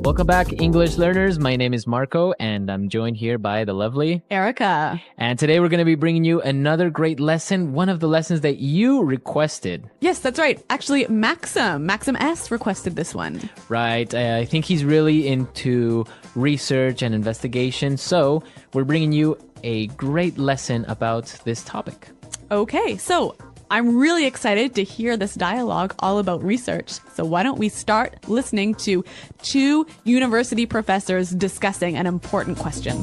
Welcome back, English learners. My name is Marco, and I'm joined here by the lovely Erica. And today we're going to be bringing you another great lesson, one of the lessons that you requested. Yes, that's right. Actually, Maxim S requested this one. Right. I think he's really into research and investigation, so we're bringing you a great lesson about this topic. Okay, so I'm really excited to hear this dialogue all about research. So why don't we start listening to two university professors discussing an important question.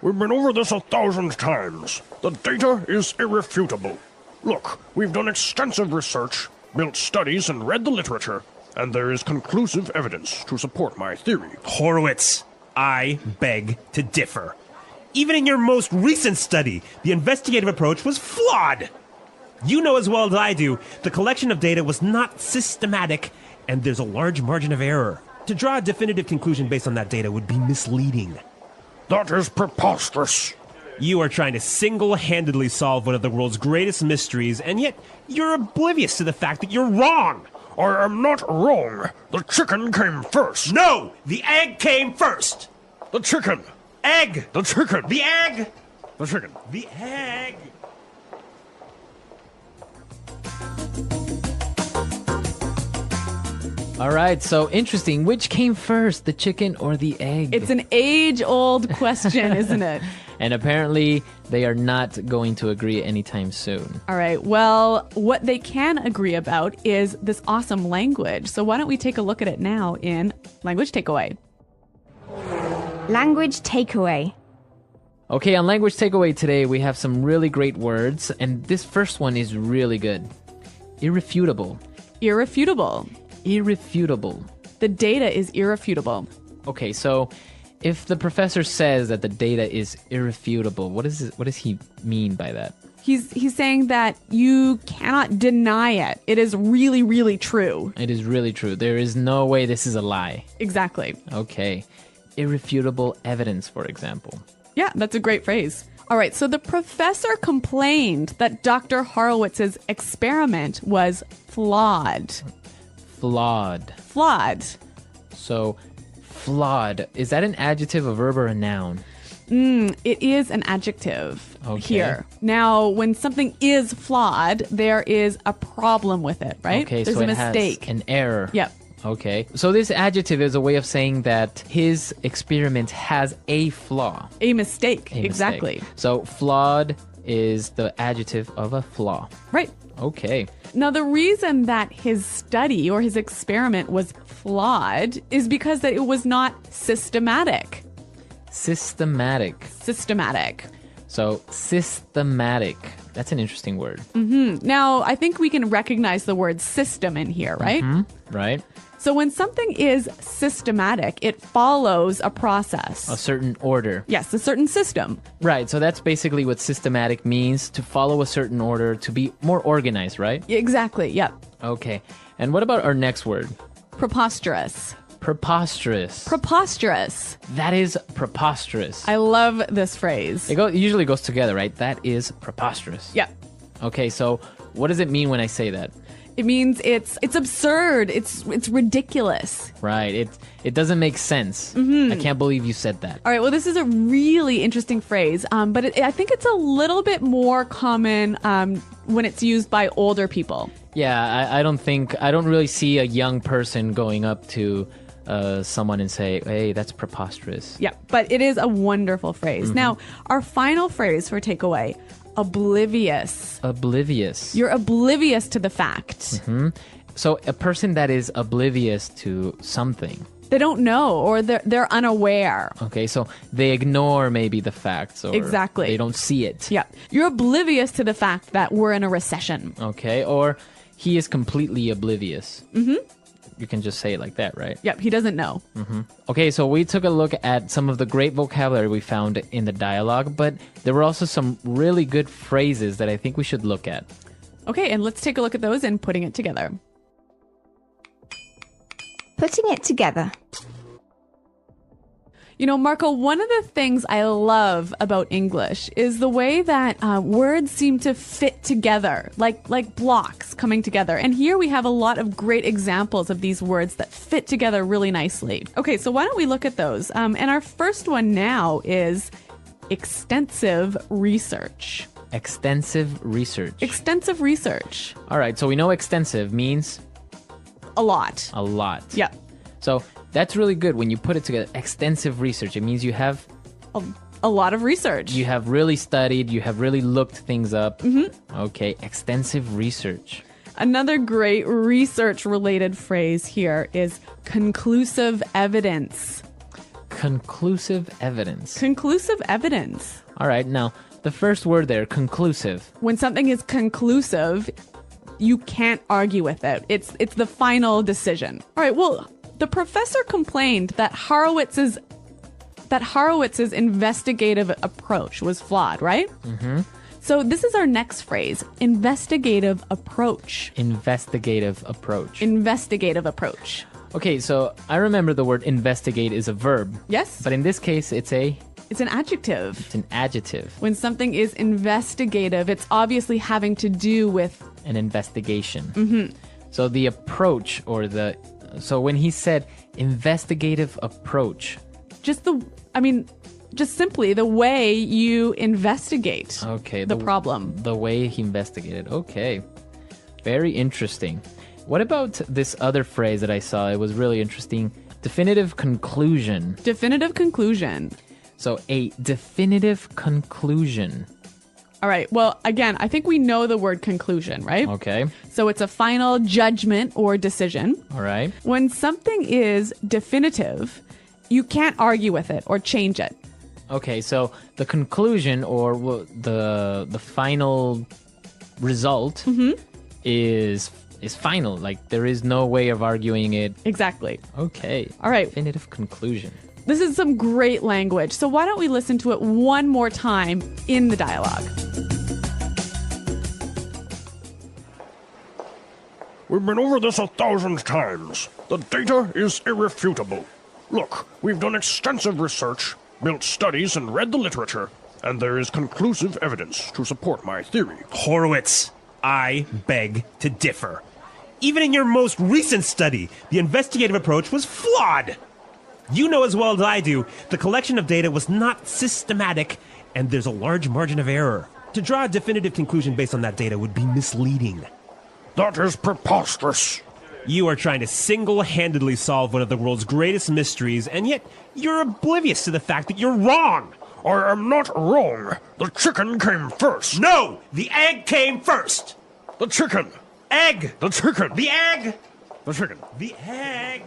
We've been over this 1,000 times. The data is irrefutable. Look, we've done extensive research, built studies, and read the literature, and there is conclusive evidence to support my theory. Horowitz, I beg to differ. Even in your most recent study, the investigative approach was flawed. You know as well as I do, the collection of data was not systematic, and there's a large margin of error. To draw a definitive conclusion based on that data would be misleading. That is preposterous. You are trying to single-handedly solve one of the world's greatest mysteries, and yet you're oblivious to the fact that you're wrong. I am not wrong. The chicken came first. No! The egg came first! The chicken. Egg! The chicken. The egg! The chicken. The egg! All right, so interesting. Which came first, the chicken or the egg? It's an age-old question, isn't it? And apparently, they are not going to agree anytime soon. All right, well, what they can agree about is this awesome language. So why don't we take a look at it now in Language Takeaway. Language takeaway. Okay, on Language Takeaway today, we have some really great words, and this first one is really good. Irrefutable. Irrefutable. Irrefutable. The data is irrefutable. Okay, so if the professor says that the data is irrefutable, what does he mean by that? He's saying that you cannot deny it. It is really, really true. It is really true. There is no way this is a lie. Exactly. Okay. Irrefutable evidence, for example. Yeah, that's a great phrase. All right, so the professor complained that Dr. Horowitz's experiment was flawed. Flawed. Flawed. So, flawed. Is that an adjective, a verb, or a noun? It is an adjective Okay. here. Now, when something is flawed, there is a problem with it, right? Okay, There's so a it mistake. has an error. Yep. Okay. So this adjective is a way of saying that his experiment has a flaw. A mistake. A Exactly. mistake. So flawed is the adjective of a flaw. Right. Okay. Now, the reason that his study or his experiment was flawed is because that it was not systematic. Systematic. Systematic. So systematic. That's an interesting word. Now, I think we can recognize the word system in here, right? Right? So when something is systematic, it follows a process. A certain order. Yes, a certain system. Right. So that's basically what systematic means, to follow a certain order, to be more organized, right? Exactly, yep. Okay. And what about our next word? Preposterous. Preposterous. Preposterous. That is preposterous. I love this phrase. It usually goes together, right? That is preposterous. Yep. Okay, so what does it mean when I say that? It means it's absurd. It's ridiculous. Right. It doesn't make sense. I can't believe you said that. All right, well, this is a really interesting phrase, but I think it's a little bit more common when it's used by older people. Yeah, I don't really see a young person going up to someone and say, hey, that's preposterous. Yeah, but it is a wonderful phrase. Now, our final phrase for takeaway, oblivious. Oblivious. You're oblivious to the fact. So a person that is oblivious to something. They don't know, or they're unaware. Okay, so they ignore maybe the facts, or Exactly. they don't see it. Yeah, you're oblivious to the fact that we're in a recession. Okay, or he is completely oblivious. You can just say it like that, right? Yep, he doesn't know. Okay, so we took a look at some of the great vocabulary we found in the dialogue, but there were also some really good phrases that I think we should look at. Okay, and let's take a look at those and putting it together. Putting it together. You know, Marco, one of the things I love about English is the way that words seem to fit together, like blocks coming together. And here we have a lot of great examples of these words that fit together really nicely. Okay, so why don't we look at those? And our first one now is extensive research. Extensive research. Extensive research. All right, so we know extensive means A lot. a lot. Yeah. So that's really good when you put it together. Extensive research. It means you have A lot of research. really studied, you have really looked things up. Okay, extensive research. Another great research-related phrase here is conclusive evidence. Conclusive evidence. Conclusive evidence. All right, now the first word there, conclusive. When something is conclusive, you can't argue with it. It's the final decision. All right, well, the professor complained that Horowitz's investigative approach was flawed, right? Mm-hmm. So this is our next phrase, investigative approach. Investigative approach. Investigative approach. Okay, so I remember the word investigate is a verb. Yes? But in this case, it's It's an adjective. it's an adjective, When something is investigative, it's obviously having to do with an investigation. Mm-hmm. So the approach so when he said investigative approach, just simply the way you investigate okay, the problem. the way he investigated. Okay. Very interesting. What about this other phrase that I saw? It was really interesting. Definitive conclusion. Definitive conclusion. So a definitive conclusion. All right. Well, again, I think we know the word conclusion, right? Okay. So it's a final judgment or decision. All right. When something is definitive, you can't argue with it or change it. Okay, so the conclusion or the final result is final. Like there is no way of arguing it. Exactly. Okay. All right. Definitive conclusion. This is some great language. So why don't we listen to it one more time in the dialogue? We've been over this 1,000 times. The data is irrefutable. Look, we've done extensive research, built studies, and read the literature, and there is conclusive evidence to support my theory. Horowitz, I beg to differ. Even in your most recent study, the investigative approach was flawed. You know as well as I do, the collection of data was not systematic, and there's a large margin of error. To draw a definitive conclusion based on that data would be misleading. That is preposterous. You are trying to single-handedly solve one of the world's greatest mysteries, and yet you're oblivious to the fact that you're wrong. I am not wrong. The chicken came first. No! The egg came first! The chicken. Egg! The chicken. The egg! The chicken. The egg!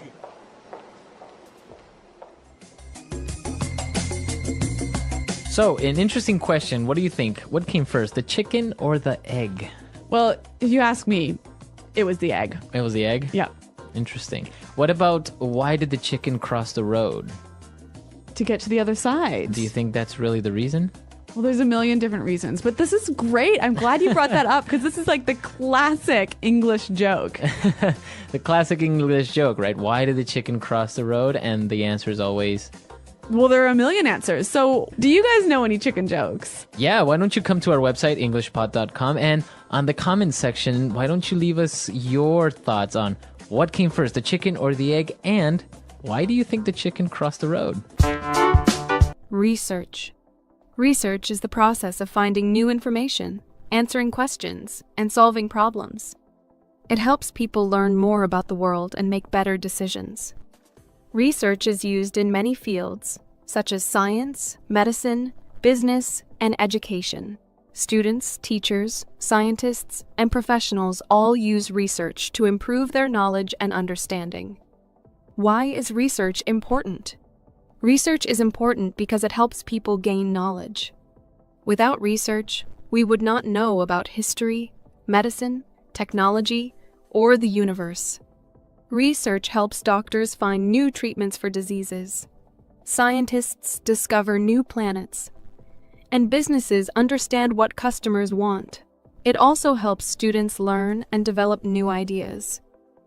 So, an interesting question. What do you think? What came first, the chicken or the egg? Well, if you ask me, it was the egg. It was the egg? Yeah. Interesting. What about why did the chicken cross the road? To get to the other side. Do you think that's really the reason? Well, there's a million different reasons, but this is great. I'm glad you brought that up because this is like the classic English joke. The classic English joke, right? Why did the chicken cross the road? And the answer is always, Well, there are a million answers. So, do you guys know any chicken jokes? yeah, why don't you come to our website, englishpod.com, and on the comments section, why don't you leave us your thoughts on what came first, the chicken or the egg, and why do you think the chicken crossed the road? Research. Research is the process of finding new information, answering questions, and solving problems. It helps people learn more about the world and make better decisions. Research is used in many fields, such as science, medicine, business, and education. Students, teachers, scientists, and professionals all use research to improve their knowledge and understanding. Why is research important? Research is important because it helps people gain knowledge. Without research, we would not know about history, medicine, technology, or the universe. Research helps doctors find new treatments for diseases. Scientists discover new planets. And businesses understand what customers want. It also helps students learn and develop new ideas.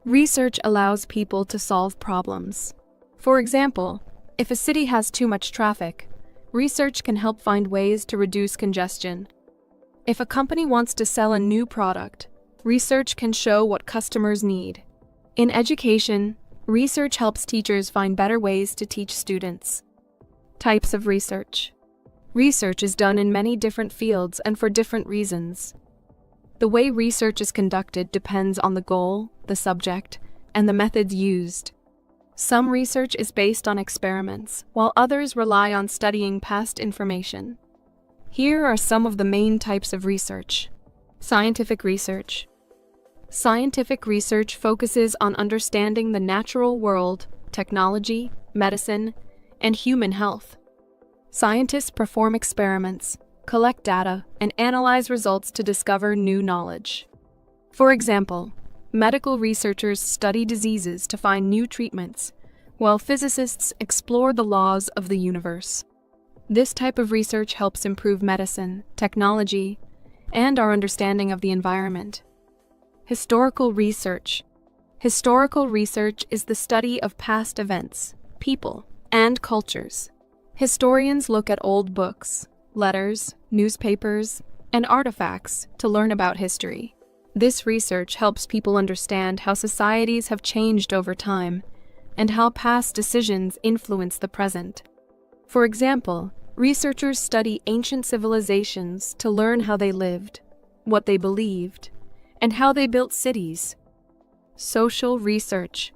Research allows people to solve problems. For example, If a city has too much traffic, research can help find ways to reduce congestion. If a company wants to sell a new product, research can show what customers need. In education, research helps teachers find better ways to teach students. Types of research. Research is done in many different fields and for different reasons. The way research is conducted depends on the goal, the subject, and the methods used. Some research is based on experiments, while others rely on studying past information. Here are some of the main types of research. Scientific research. Scientific research focuses on understanding the natural world, technology, medicine, and human health. Scientists perform experiments, collect data, and analyze results to discover new knowledge. For example, medical researchers study diseases to find new treatments, while physicists explore the laws of the universe. This type of research helps improve medicine, technology, and our understanding of the environment. Historical research. Historical research is the study of past events, people, and cultures. Historians look at old books, letters, newspapers, and artifacts to learn about history. This research helps people understand how societies have changed over time and how past decisions influence the present. For example, researchers study ancient civilizations to learn how they lived, what they believed, and how they built cities. Social research.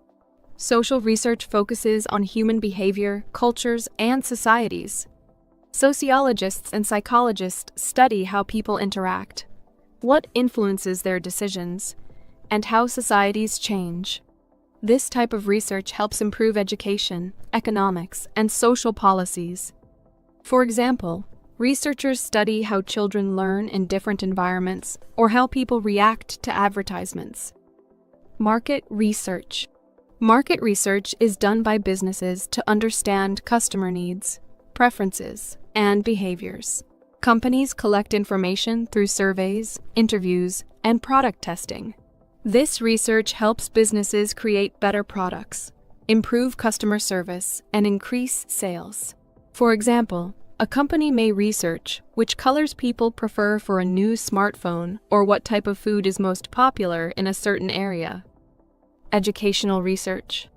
Social research focuses on human behavior, cultures, and societies. Sociologists and psychologists study how people interact, what influences their decisions, and how societies change. This type of research helps improve education, economics, and social policies. For example, researchers study how children learn in different environments or how people react to advertisements. Market research. Market research is done by businesses to understand customer needs, preferences, and behaviors. Companies collect information through surveys, interviews, and product testing. This research helps businesses create better products, improve customer service, and increase sales. For example, a company may research which colors people prefer for a new smartphone or what type of food is most popular in a certain area. Educational research.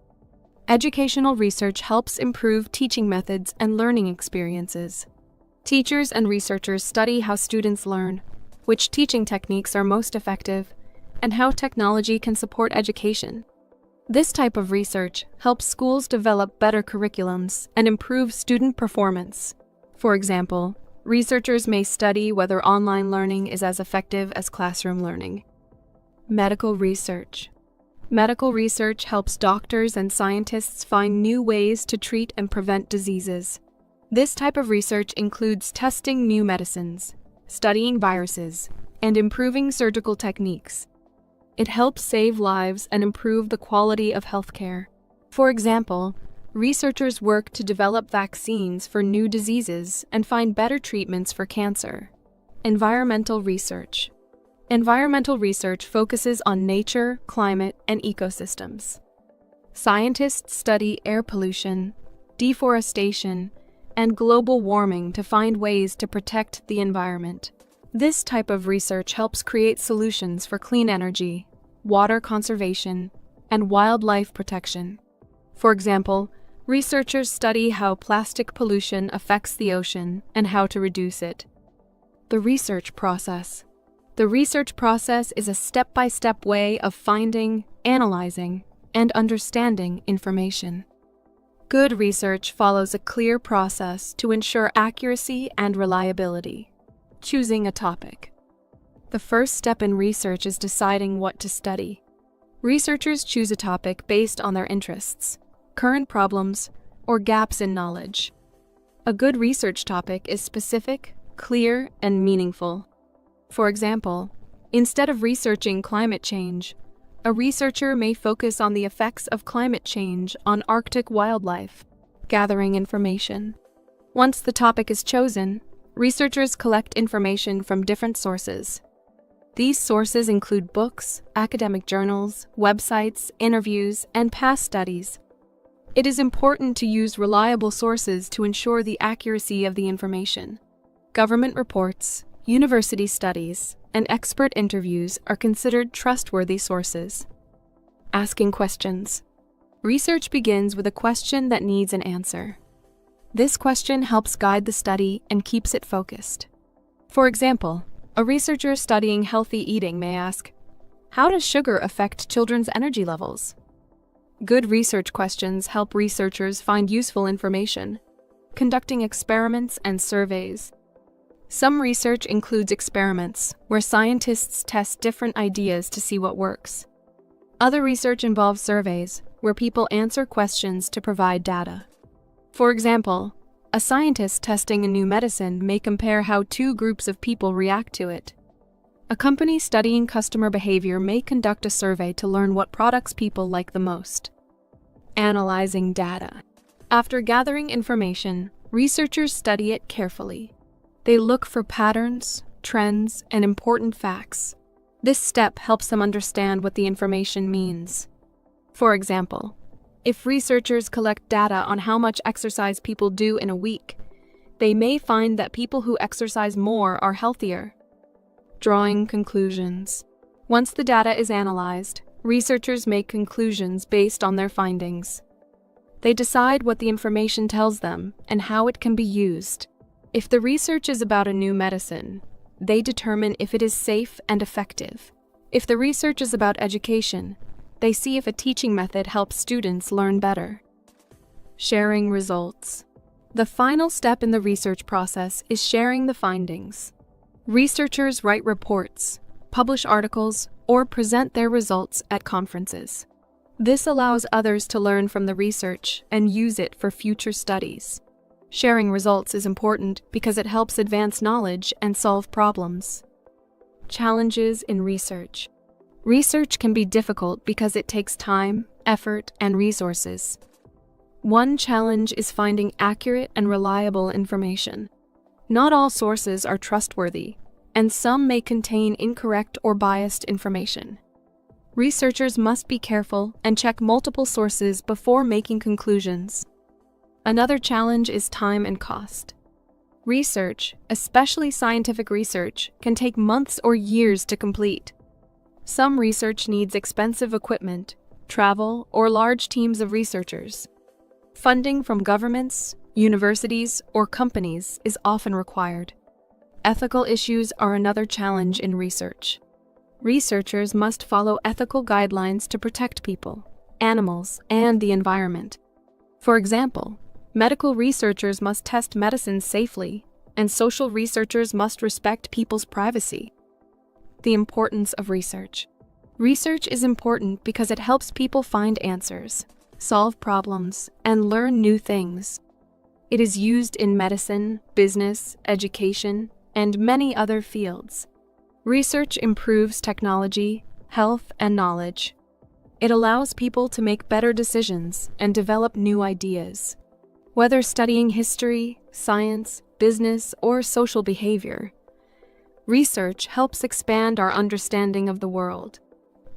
Educational research helps improve teaching methods and learning experiences. Teachers and researchers study how students learn, which teaching techniques are most effective, and how technology can support education. This type of research helps schools develop better curriculums and improve student performance. For example, researchers may study whether online learning is as effective as classroom learning. Medical research. Medical research helps doctors and scientists find new ways to treat and prevent diseases. This type of research includes testing new medicines, studying viruses, and improving surgical techniques. It helps save lives and improve the quality of healthcare. For example, researchers work to develop vaccines for new diseases and find better treatments for cancer. Environmental research. Environmental research focuses on nature, climate, and ecosystems. Scientists study air pollution, deforestation, and global warming to find ways to protect the environment. This type of research helps create solutions for clean energy, water conservation, and wildlife protection. For example, researchers study how plastic pollution affects the ocean and how to reduce it. The research process. The research process is a step-by-step way of finding, analyzing, and understanding information. Good research follows a clear process to ensure accuracy and reliability. Choosing a topic. The first step in research is deciding what to study. Researchers choose a topic based on their interests, current problems, or gaps in knowledge. A good research topic is specific, clear, and meaningful. For example, instead of researching climate change, a researcher may focus on the effects of climate change on Arctic wildlife, gathering information. Once the topic is chosen, researchers collect information from different sources. These sources include books, academic journals, websites, interviews, and past studies. It is important to use reliable sources to ensure the accuracy of the information. Government reports, university studies, and expert interviews are considered trustworthy sources. Asking questions. Research begins with a question that needs an answer. This question helps guide the study and keeps it focused. For example, a researcher studying healthy eating may ask, "How does sugar affect children's energy levels?" Good research questions help researchers find useful information, conducting experiments and surveys. Some research includes experiments where scientists test different ideas to see what works. Other research involves surveys where people answer questions to provide data. For example, a scientist testing a new medicine may compare how two groups of people react to it. A company studying customer behavior may conduct a survey to learn what products people like the most. Analyzing data. After gathering information, researchers study it carefully. They look for patterns, trends, and important facts. This step helps them understand what the information means. For example, if researchers collect data on how much exercise people do in a week, they may find that people who exercise more are healthier. Drawing conclusions. Once the data is analyzed, researchers make conclusions based on their findings. They decide what the information tells them and how it can be used. If the research is about a new medicine, they determine if it is safe and effective. If the research is about education, they see if a teaching method helps students learn better. Sharing results. The final step in the research process is sharing the findings. Researchers write reports, publish articles, or present their results at conferences. This allows others to learn from the research and use it for future studies. Sharing results is important because it helps advance knowledge and solve problems. Challenges in research. Research can be difficult because it takes time, effort, and resources. One challenge is finding accurate and reliable information. Not all sources are trustworthy, and some may contain incorrect or biased information. Researchers must be careful and check multiple sources before making conclusions. Another challenge is time and cost. Research, especially scientific research, can take months or years to complete. Some research needs expensive equipment, travel, or large teams of researchers. Funding from governments, universities, or companies is often required. Ethical issues are another challenge in research. Researchers must follow ethical guidelines to protect people, animals, and the environment. For example, medical researchers must test medicines safely, and social researchers must respect people's privacy. The importance of research. Research is important because it helps people find answers, solve problems, and learn new things. It is used in medicine, business, education, and many other fields. Research improves technology, health, and knowledge. It allows people to make better decisions and develop new ideas. Whether studying history, science, business, or social behavior, research helps expand our understanding of the world.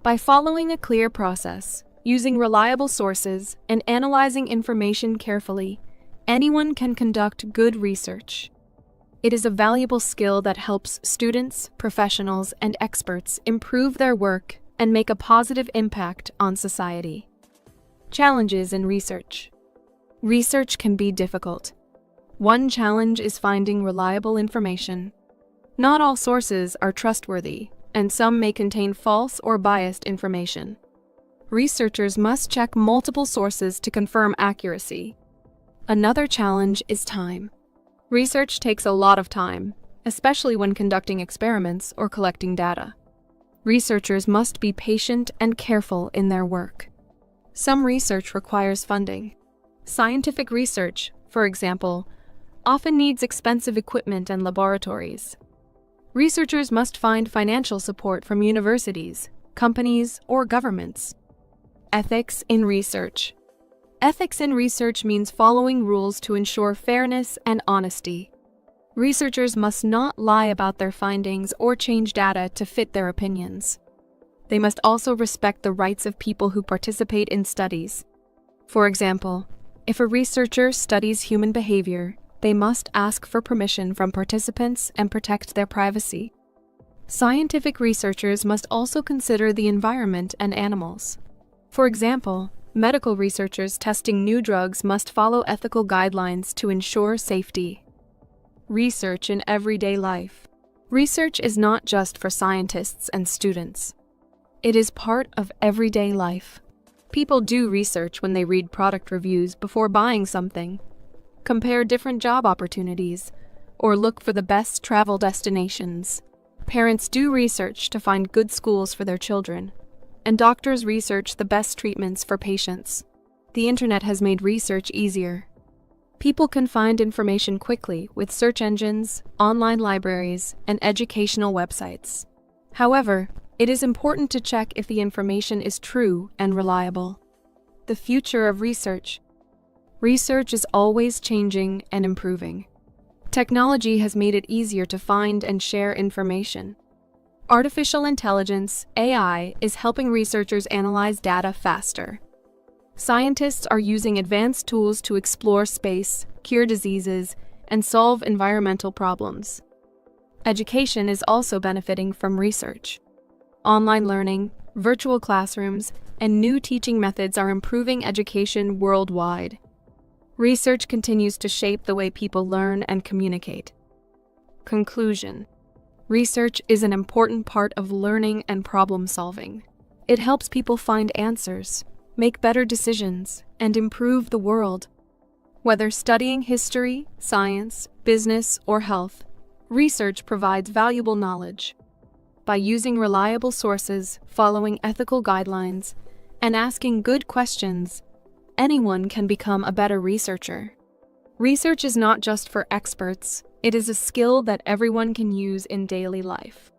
By following a clear process, using reliable sources, and analyzing information carefully, anyone can conduct good research. It is a valuable skill that helps students, professionals, and experts improve their work and make a positive impact on society. Challenges in research. Research can be difficult. One challenge is finding reliable information. Not all sources are trustworthy, and some may contain false or biased information. Researchers must check multiple sources to confirm accuracy. Another challenge is time. Research takes a lot of time, especially when conducting experiments or collecting data. Researchers must be patient and careful in their work. Some research requires funding. Scientific research, for example, often needs expensive equipment and laboratories. Researchers must find financial support from universities, companies, or governments. Ethics in research. Ethics in research means following rules to ensure fairness and honesty. Researchers must not lie about their findings or change data to fit their opinions. They must also respect the rights of people who participate in studies. For example, if a researcher studies human behavior, they must ask for permission from participants and protect their privacy. Scientific researchers must also consider the environment and animals. For example, medical researchers testing new drugs must follow ethical guidelines to ensure safety. Research in everyday life. Research is not just for scientists and students. It is part of everyday life. People do research when they read product reviews before buying something, compare different job opportunities, or look for the best travel destinations. Parents do research to find good schools for their children, and doctors research the best treatments for patients. The internet has made research easier. People can find information quickly with search engines, online libraries, and educational websites. However, it is important to check if the information is true and reliable. The future of research. Research is always changing and improving. Technology has made it easier to find and share information. Artificial intelligence, AI, is helping researchers analyze data faster. Scientists are using advanced tools to explore space, cure diseases, and solve environmental problems. Education is also benefiting from research. Online learning, virtual classrooms, and new teaching methods are improving education worldwide. Research continues to shape the way people learn and communicate. Conclusion. Research is an important part of learning and problem solving. It helps people find answers, make better decisions, and improve the world. Whether studying history, science, business, or health, research provides valuable knowledge. By using reliable sources, following ethical guidelines, and asking good questions, anyone can become a better researcher. Research is not just for experts, it is a skill that everyone can use in daily life.